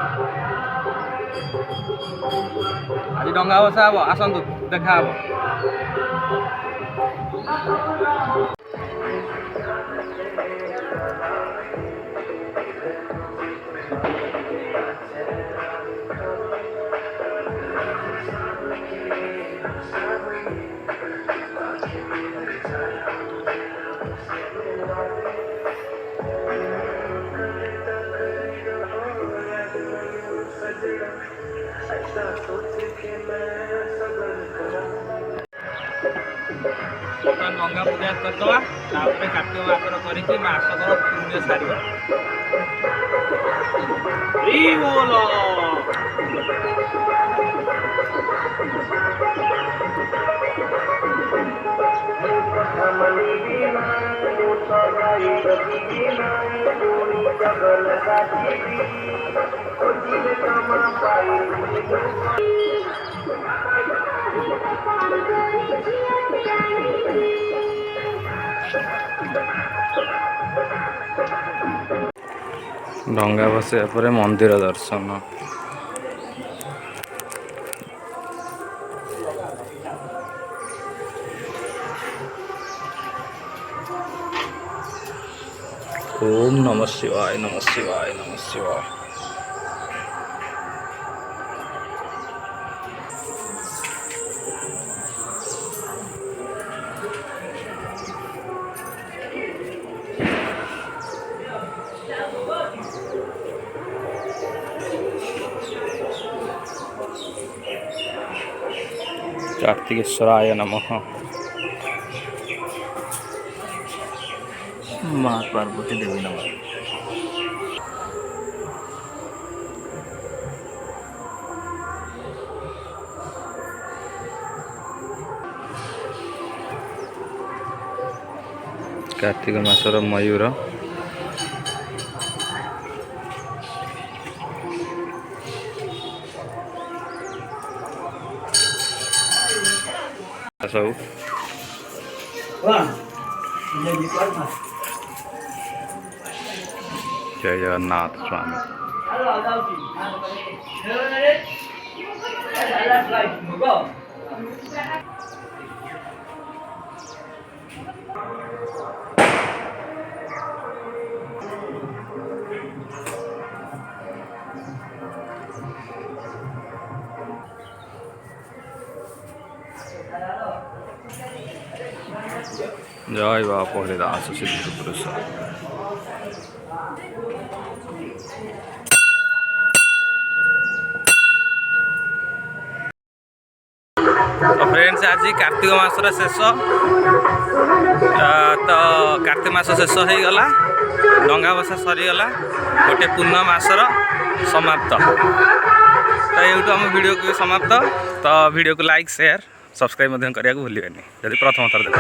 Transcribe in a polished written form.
आज डंगा बसा हम आसतु देखा हम गंगा पूजा करदे कार्तिक मासर करके मासकर पुण्य सारा डंगा बसैया पर मंदिर दर्शन ओम नमः शिवाय नमः शिवाय नमः शिवाय। कार्तिकेश्वराय नमः। माँ पार्वती देवी नमः। कार्तिक मासर मयूर सब जय जगन्नाथ स्वामी। जय बाप हरिदास सिद्ध पुरुष। तो फ्रेंड्स आज कार्तिक मासर शेष तो कार्तिक मास शेष हो गला डंगा बसा सरीगला गोटे पूर्ण मासर समाप्त। तो ये आम वीडियो को समाप्त। तो वीडियो को लाइक शेयर सब्सक्राइब करने को भूलिए जब प्रथम थर देख।